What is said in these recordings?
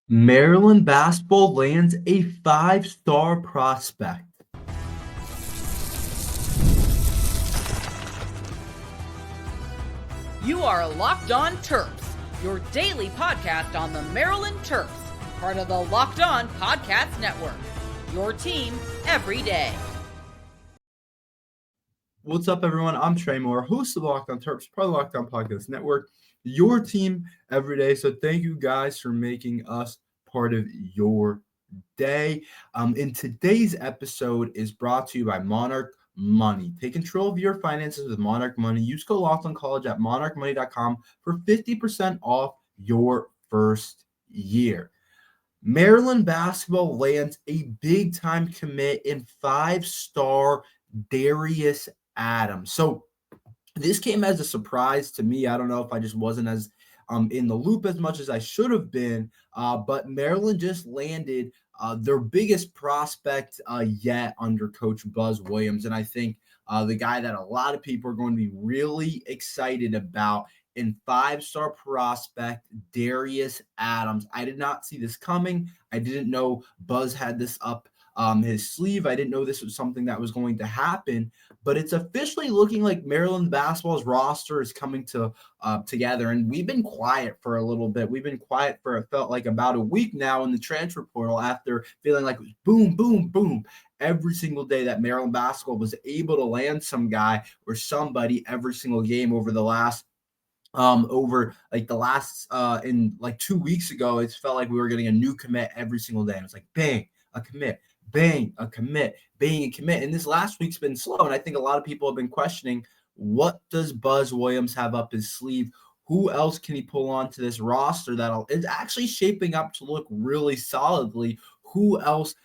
Maryland basketball lands a five-star prospect. You are Locked On Terps, your daily podcast on the Maryland Terps, part of the Locked On Podcast Network. Your team every day. What's up, everyone? I'm Tre Moore, host of the Locked On Terps, part of the Locked On Podcast Network. Your team every day. So thank you guys for making us part of your day. In today's episode is brought to you by Monarch Money. Take control of your finances with Monarch Money. Use code Locked On College at monarchmoney.com for 50% off your first year. Maryland basketball lands a big-time commit in five-star Darius Adams. So this came as a surprise to me. I don't know if I just wasn't as in the loop as much as I should have been, but Maryland just landed their biggest prospect yet under Coach Buzz Williams. And I think the guy that a lot of people are going to be really excited about in five-star prospect Darius Adams. I did not see this coming. I didn't know Buzz had this up his sleeve. I didn't know this was something that was going to happen, but it's officially looking like Maryland basketball's roster is coming together. And we've been quiet for a little bit. We've been quiet for, it felt like, about a week now in the transfer portal after feeling like it was boom, boom, boom every single day that Maryland basketball was able to land some guy or somebody every single game over the last in like 2 weeks ago. It felt like we were getting a new commit every single day. And it's like bang, a commit, bang, a commit, bang, a commit. And this last week's been slow. And I think a lot of people have been questioning, what does Buzz Williams have up his sleeve? Who else can he pull onto this roster that is actually shaping up to look really solidly? Who else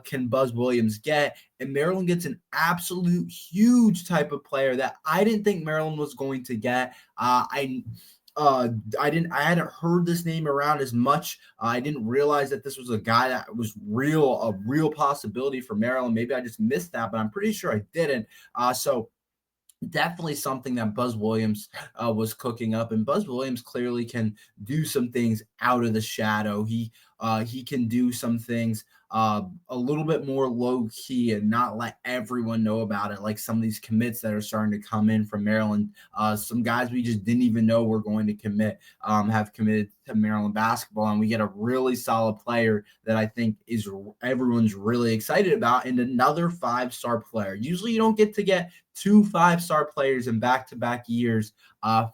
can Buzz Williams get? And Maryland gets an absolute huge type of player that I didn't think Maryland was going to get. I hadn't heard this name around as much. I didn't realize that this was a guy that was a real possibility for Maryland. Maybe I just missed that, but I'm pretty sure I didn't. So definitely something that Buzz Williams was cooking up, and Buzz Williams clearly can do some things out of the shadow. He can do some things a little bit more low key and not let everyone know about it, like some of these commits that are starting to come in from Maryland. Some guys we just didn't even know were going to commit have committed to Maryland basketball, and we get a really solid player that I think is everyone's really excited about, and another five-star player. Usually you don't get to get two five-star players in back-to-back years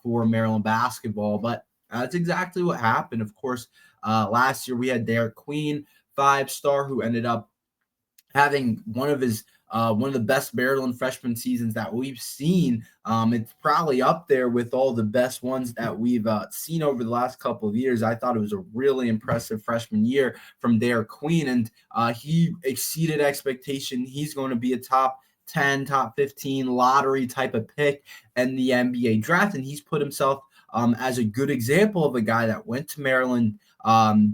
for Maryland basketball, but that's exactly what happened. Of course, last year we had Derek Queen, five-star, who ended up having one of the best Maryland freshman seasons that we've seen. It's probably up there with all the best ones that we've seen over the last couple of years. I thought it was a really impressive freshman year from Derek Queen, and he exceeded expectation. He's going to be a top 10, top 15 lottery type of pick in the NBA draft, and he's put himself as a good example of a guy that went to Maryland,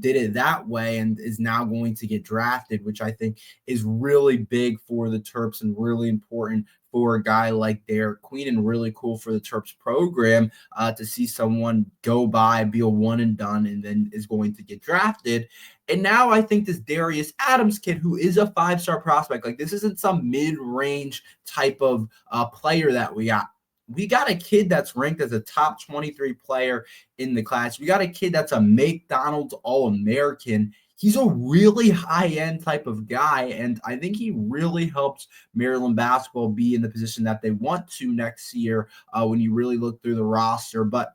did it that way, and is now going to get drafted, which I think is really big for the Terps and really important for a guy like Derek Queen, and really cool for the Terps program to see someone go by, be a one and done, and then is going to get drafted. And now I think this Darius Adams kid, who is a five-star prospect, like this isn't some mid-range type of player that we got. We got a kid that's ranked as a top 23 player in the class. We got a kid that's a McDonald's All-American. He's a really high-end type of guy, and I think he really helps Maryland basketball be in the position that they want to next year when you really look through the roster. But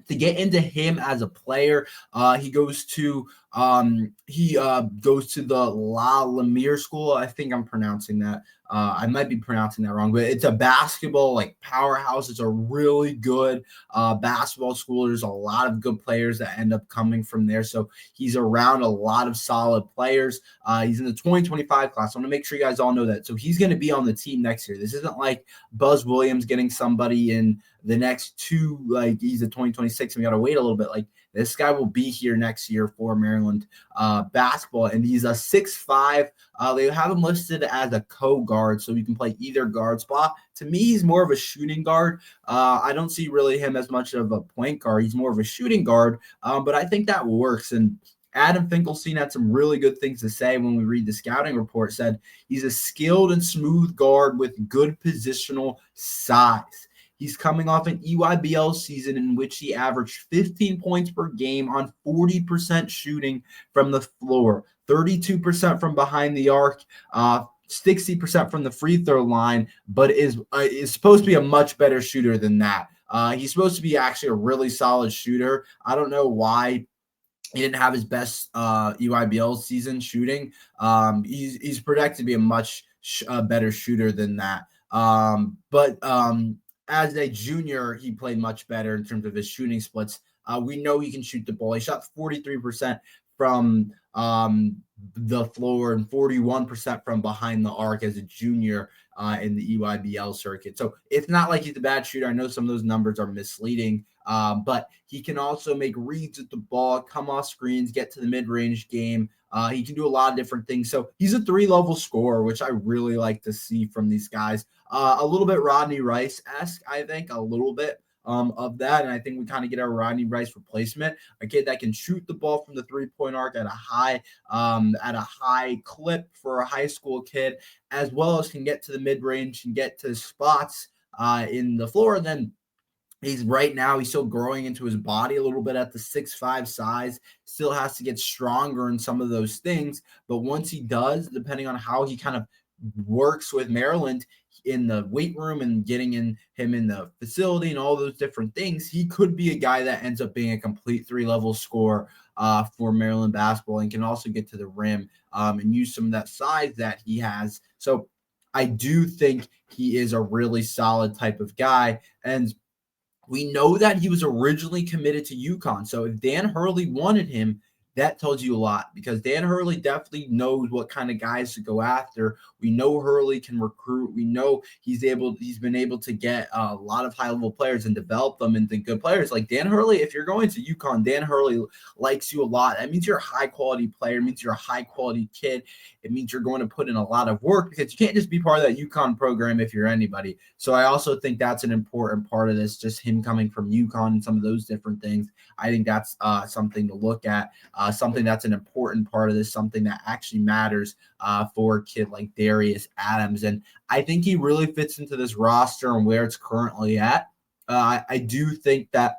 to get into him as a player, he goes to the La Lemire School. I think I'm pronouncing that. I might be pronouncing that wrong, but it's a basketball like powerhouse. It's a really good basketball school. There's a lot of good players that end up coming from there. So he's around a lot of solid players. He's in the 2025 class. I want to make sure you guys all know that. So he's going to be on the team next year. This isn't like Buzz Williams getting somebody in the next two, like he's a 2026 and we got to wait a little bit. Like this guy will be here next year for Maryland basketball, and he's a 6'5". They have him listed as a co-guard, so he can play either guard spot. To me, he's more of a shooting guard. I don't see really him as much of a point guard. He's more of a shooting guard, but I think that works. And Adam Finkelstein had some really good things to say when we read the scouting report. Said he's a skilled and smooth guard with good positional size. He's coming off an EYBL season in which he averaged 15 points per game on 40% shooting from the floor, 32% from behind the arc, 60% from the free throw line, but is supposed to be a much better shooter than that. He's supposed to be actually a really solid shooter. I don't know why he didn't have his best EYBL season shooting. He's projected to be a much better shooter than that. But as a junior, he played much better in terms of his shooting splits. We know he can shoot the ball. He shot 43% from the floor and 41% from behind the arc as a junior in the EYBL circuit. So it's not like he's a bad shooter. I know some of those numbers are misleading, but he can also make reads at the ball, come off screens, get to the mid-range game. He can do a lot of different things. So he's a 3-level scorer, which I really like to see from these guys. A little bit Rodney Rice-esque, I think, a little bit of that. And I think we kind of get our Rodney Rice replacement, a kid that can shoot the ball from the 3-point arc at a high clip for a high school kid, as well as can get to the mid-range and get to spots in the floor. And then he's still growing into his body a little bit at the 6'5" size, still has to get stronger in some of those things. But once he does, depending on how he kind of works with Maryland in the weight room and getting him in the facility and all those different things, he could be a guy that ends up being a complete 3-level scorer for Maryland basketball and can also get to the rim and use some of that size that he has. So I do think he is a really solid type of guy. And we know that he was originally committed to UConn. So if Dan Hurley wanted him, that tells you a lot, because Dan Hurley definitely knows what kind of guys to go after. We know Hurley can recruit. We know he's been able to get a lot of high-level players and develop them into good players. Like Dan Hurley, if you're going to UConn, Dan Hurley likes you a lot. That means you're a high-quality player. It means you're a high-quality kid. It means you're going to put in a lot of work, because you can't just be part of that UConn program if you're anybody. So I also think that's an important part of this, just him coming from UConn and some of those different things. I think that's something to look at. Something that's an important part of this, something that actually matters for a kid like Darius Adams. And I think he really fits into this roster and where it's currently at. I do think that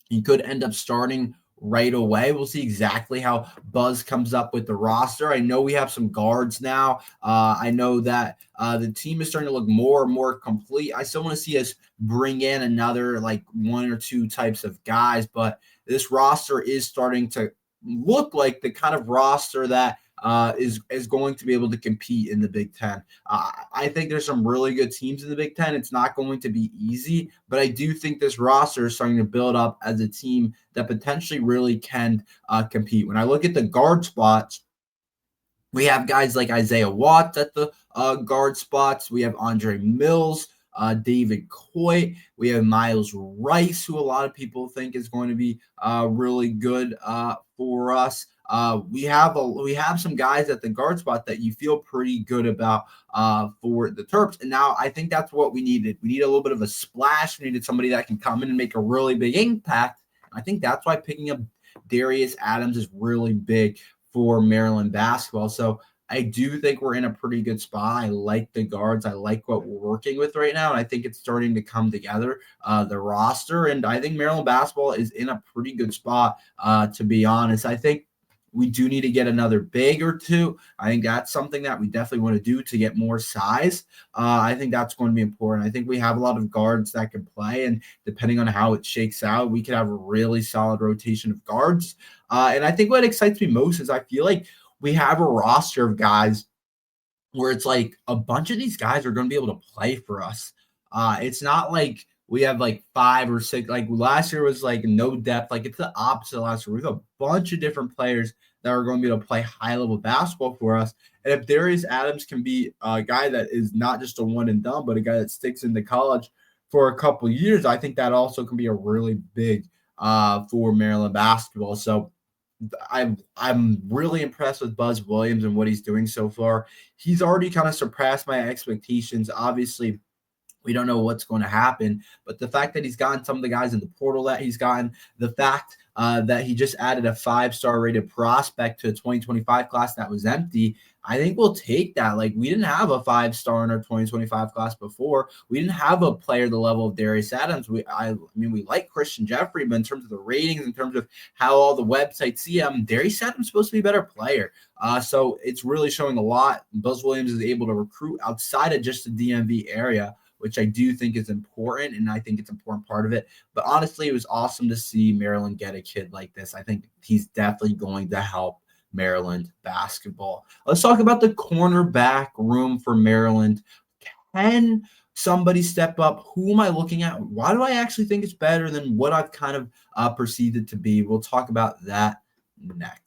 he could end up starting right away. We'll see exactly how Buzz comes up with the roster. I know we have some guards now. I know that the team is starting to look more and more complete. I still want to see us bring in another like 1 or 2 types of guys, but this roster is starting to look like the kind of roster that is going to be able to compete in the Big Ten. I think there's some really good teams in the Big Ten. It's not going to be easy, but I do think this roster is starting to build up as a team that potentially really can compete. When I look at the guard spots, we have guys like Isaiah Watts at the guard spots. We have Andre Mills, David Coit. We have Miles Rice, who a lot of people think is going to be really good for us. We have some guys at the guard spot that you feel pretty good about for the Terps. And now I think that's what we needed. We need a little bit of a splash. We needed somebody that can come in and make a really big impact. I think that's why picking up Darius Adams is really big for Maryland basketball. So I do think we're in a pretty good spot. I like the guards. I like what we're working with right now. And I think it's starting to come together, the roster. And I think Maryland basketball is in a pretty good spot, to be honest. I think we do need to get another big or two. I think that's something that we definitely want to do to get more size. I think that's going to be important. I think we have a lot of guards that can play, and depending on how it shakes out, we could have a really solid rotation of guards. And I think what excites me most is I feel like we have a roster of guys where it's like a bunch of these guys are going to be able to play for us. It's not like we have like 5 or 6. Like last year was like no depth. Like it's the opposite last year. We have a bunch of different players that are going to be able to play high-level basketball for us. And if Darius Adams can be a guy that is not just a one and done, but a guy that sticks into college for a couple of years, I think that also can be a really big for Maryland basketball. So I'm really impressed with Buzz Williams and what he's doing so far. He's already kind of surpassed my expectations. Obviously, We don't know what's going to happen, but the fact that he's gotten some of the guys in the portal that he's gotten, the fact that he just added a 5-star rated prospect to a 2025 class that was empty, I think we'll take that. Like, we didn't have a 5-star in our 2025 class before. We didn't have a player the level of Darius Adams. I mean, we like Christian Jeffrey, but in terms of the ratings, in terms of how all the websites see him, Darius Adams is supposed to be a better player. So it's really showing a lot. Buzz Williams is able to recruit outside of just the DMV area, which I do think is important, and I think it's an important part of it. But honestly, it was awesome to see Maryland get a kid like this. I think he's definitely going to help Maryland basketball. Let's talk about the cornerback room for Maryland. Can somebody step up? Who am I looking at? Why do I actually think it's better than what I've kind of perceived it to be? We'll talk about that next.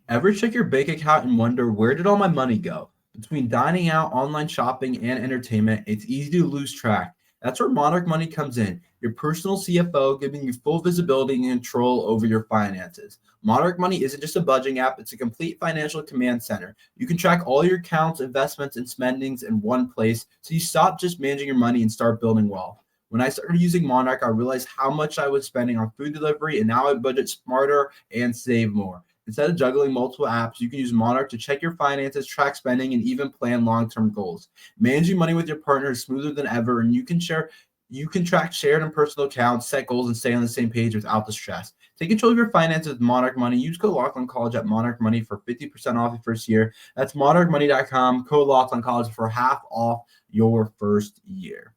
Ever check your bank account and wonder, where did all my money go? Between dining out, online shopping, and entertainment, it's easy to lose track. That's where Monarch Money comes in, your personal CFO, giving you full visibility and control over your finances. Monarch Money isn't just a budgeting app, it's a complete financial command center. You can track all your accounts, investments, and spendings in one place, so you stop just managing your money and start building wealth. When I started using Monarch, I realized how much I was spending on food delivery, and now I budget smarter and save more. Instead of juggling multiple apps, you can use Monarch to check your finances, track spending, and even plan long-term goals. Managing money with your partner is smoother than ever, and you can track shared and personal accounts, set goals, and stay on the same page without the stress. Take control of your finances with Monarch Money. Use code LOCKEDONCollege at Monarch Money for 50% off your first year. That's monarchmoney.com, code LOCKEDONCollege for half off your first year.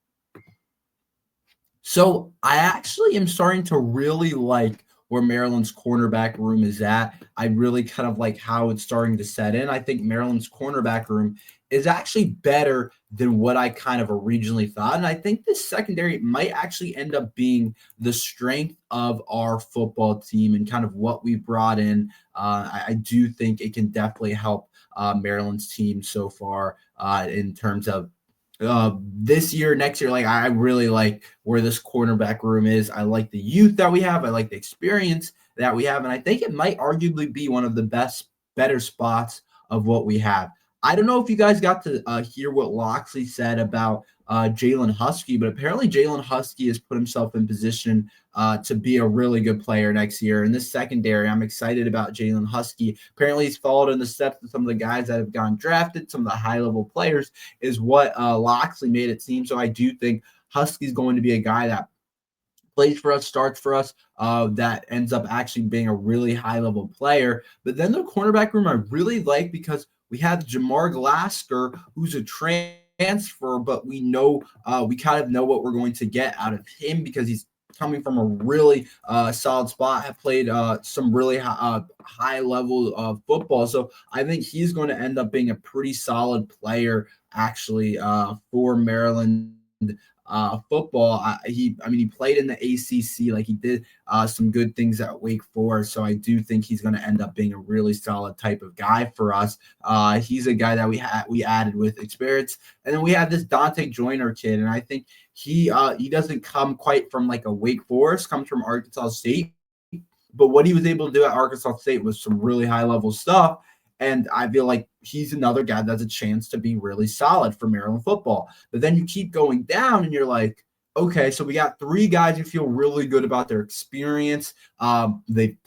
So I actually am starting to really like where Maryland's cornerback room is at. I really kind of like how it's starting to set in. I think Maryland's cornerback room is actually better than what I kind of originally thought. And I think this secondary might actually end up being the strength of our football team and kind of what we brought in. I do think it can definitely help Maryland's team so far in terms of this year, next year. Like, I really like where this cornerback room is. I like the youth that we have. I like the experience that we have. And I think it might arguably be one of the better spots of what we have. I don't know if you guys got to hear what Loxley said about Jalen Husky, but apparently Jalen Husky has put himself in position to be a really good player next year. In this secondary, I'm excited about Jalen Husky. Apparently he's followed in the steps of some of the guys that have gone drafted, some of the high-level players, is what Loxley made it seem. So I do think Husky's going to be a guy that plays for us, starts for us, that ends up actually being a really high-level player. But then the cornerback room I really like, because we have Jamar Glasker, who's a transfer, but we know we kind of know what we're going to get out of him because he's coming from a really solid spot, have played some really high level of football. So I think he's going to end up being a pretty solid player actually for Maryland football. He played in the ACC, like he did some good things at Wake Forest. So I do think he's going to end up being a really solid type of guy for us. He's a guy that we added with experience. And then we have this Dante Joyner kid, and I think he doesn't come quite from like a Wake Forest, comes from Arkansas State. But what he was able to do at Arkansas State was some really high level stuff. And I feel like he's another guy that's a chance to be really solid for Maryland football. But then you keep going down and you're like, okay, so we got three guys who feel really good about their experience. They've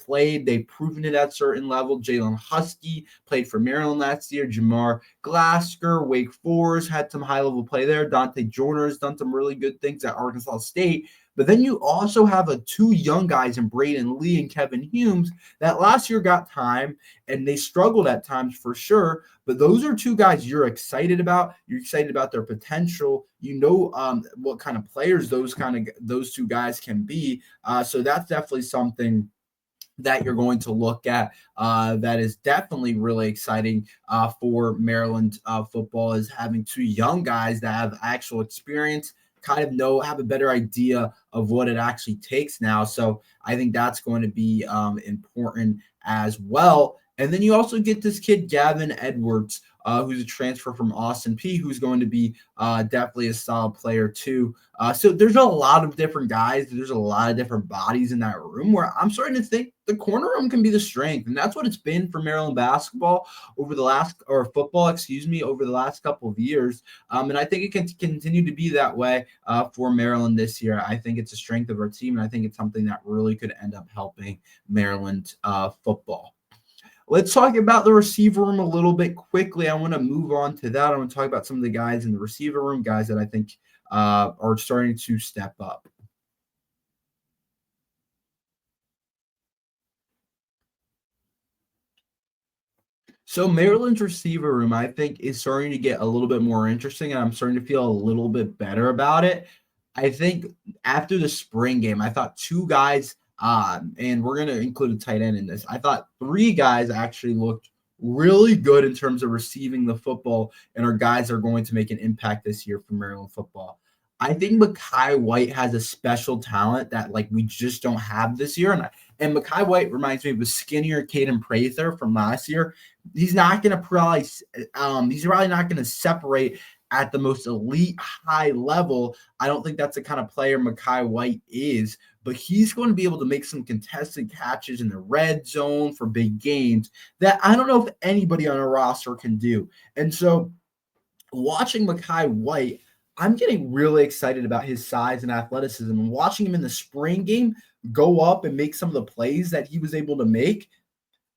proven it at a certain level. Jalen Husky played for Maryland last year. Jamar Glasker, Wake Forest, had some high-level play there. Dante Joyner has done some really good things at Arkansas State. But then you also have two young guys in Braden Lee and Kevin Humes that last year got time, and they struggled at times for sure. But those are two guys you're excited about. You're excited about their potential. You know what kind of players those two guys can be. So that's definitely something that you're going to look at that is definitely really exciting for Maryland football, is having two young guys that have actual experience, kind of have a better idea of what it actually takes now. So I think that's going to be important as well. And then you also get this kid, Gavin Edwards, who's a transfer from Austin P, who's going to be definitely a solid player too. So there's a lot of different guys. There's a lot of different bodies in that room where I'm starting to think the corner room can be the strength. And that's what it's been for Maryland basketball over the last, or football, over the last couple of years. And I think it can continue to be that way for Maryland this year. I think it's a strength of our team, and I think it's something that really could end up helping Maryland football. Let's talk about the receiver room a little bit quickly. I want to move on to that. I want to talk about some of the guys in the receiver room, guys that I think are starting to step up. So Maryland's receiver room, I think, is starting to get a little bit more interesting, and I'm starting to feel a little bit better about it. I think after the spring game, I thought two guys, and we're going to include a tight end in this. I thought three guys actually looked really good in terms of receiving the football, and our guys are going to make an impact this year for Maryland football. I think Mekhi White has a special talent that we just don't have this year. And Mekhi White reminds me of a skinnier Caden Prather from last year. He's not going to he's probably not going to separate at the most elite high level. I don't think that's the kind of player Mekhi White is, but he's going to be able to make some contested catches in the red zone for big gains that I don't know if anybody on a roster can do. And so watching Mekhi White, I'm getting really excited about his size and athleticism, and watching him in the spring game go up and make some of the plays that he was able to make.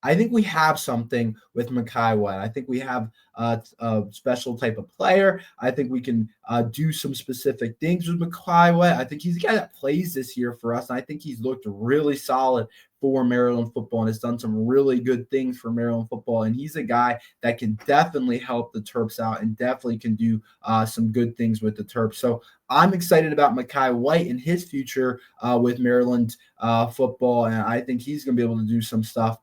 I think we have something with Mekhi White. I think we have a special type of player. I think we can do some specific things with Mekhi White. I think he's a guy that plays this year for us, and I think he's looked really solid for Maryland football and has done some really good things for Maryland football. And he's a guy that can definitely help the Terps out and definitely can do some good things with the Terps. So I'm excited about Mekhi White and his future with Maryland football, and I think he's going to be able to do some stuff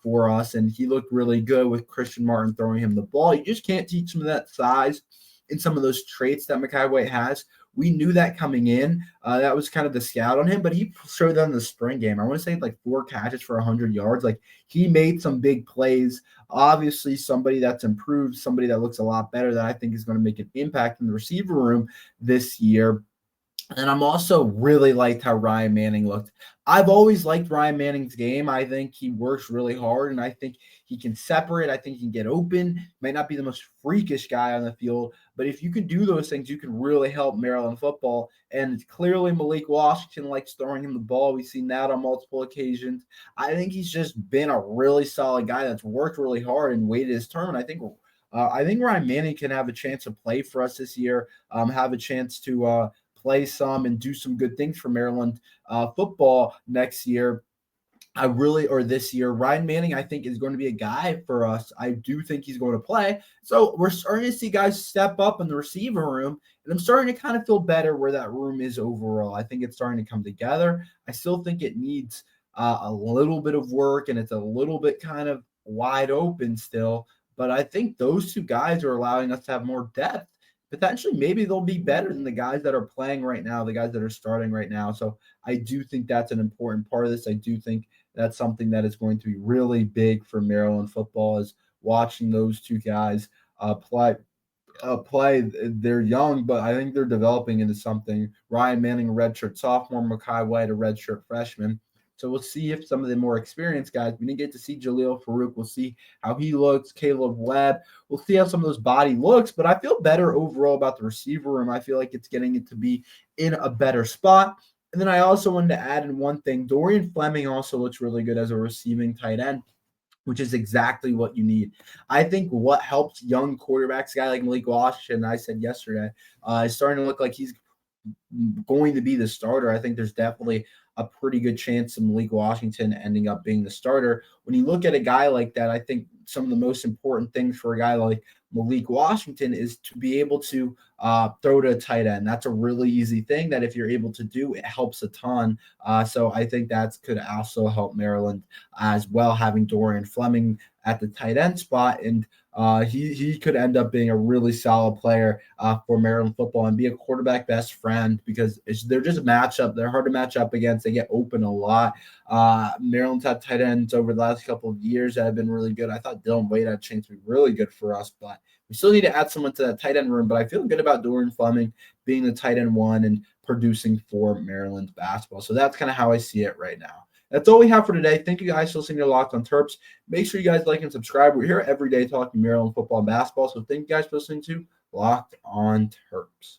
for us. And he looked really good with Christian Martin throwing him the ball. You just can't teach him that size and some of those traits that Mekhi White has. We knew that coming in. That was kind of the scout on him, but he showed that in the spring game. I want to say 4 catches for 100 yards. He made some big plays. Obviously, somebody that's improved, somebody that looks a lot better that I think is going to make an impact in the receiver room this year. And I'm also really liked how Ryan Manning looked. I've always liked Ryan Manning's game. I think he works really hard, and I think he can separate. I think he can get open. Might not be the most freakish guy on the field, but if you can do those things, you can really help Maryland football. And clearly Malik Washington likes throwing him the ball. We've seen that on multiple occasions. I think he's just been a really solid guy that's worked really hard and waited his turn. I think Ryan Manning can have a chance to play for us this year, have a chance to play some and do some good things for Maryland football next year. This year, Ryan Manning, I think, is going to be a guy for us. I do think he's going to play. So we're starting to see guys step up in the receiver room, and I'm starting to kind of feel better where that room is overall. I think it's starting to come together. I still think it needs a little bit of work, and it's a little bit kind of wide open still. But I think those two guys are allowing us to have more depth. Potentially, maybe they'll be better than the guys that are playing right now, the guys that are starting right now. So I do think that's an important part of this. I do think that's something that is going to be really big for Maryland football, is watching those two guys play. They're young, but I think they're developing into something. Ryan Manning, a redshirt sophomore, Mekhi White, a redshirt freshman. So we'll see if some of the more experienced guys, we didn't get to see Jaleel Farouk. We'll see how he looks. Caleb Webb. We'll see how some of those body looks, but I feel better overall about the receiver room. I feel like it's getting it to be in a better spot. And then I also wanted to add in one thing. Dorian Fleming also looks really good as a receiving tight end, which is exactly what you need. I think what helps young quarterbacks, a guy like Malik Washington, I said yesterday, is starting to look like he's going to be the starter. I think there's definitely a pretty good chance of Malik Washington ending up being the starter. When you look at a guy like that, I think some of the most important things for a guy like Malik Washington is to be able to throw to a tight end. That's a really easy thing that if you're able to do, it helps a ton. So I think that could also help Maryland as well, having Dorian Fleming at the tight end spot, and he could end up being a really solid player for Maryland football and be a quarterback best friend because they're just a matchup. They're hard to match up against. They get open a lot. Maryland's had tight ends over the last couple of years that have been really good. I thought Dylan Wade had a chance to be really good for us, but we still need to add someone to that tight end room. But I feel good about Dorian Fleming being the tight end one and producing for Maryland basketball. So that's kind of how I see it right now. That's all we have for today. Thank you guys for listening to Locked on Terps. Make sure you guys like and subscribe. We're here every day talking Maryland football and basketball. So thank you guys for listening to Locked on Terps.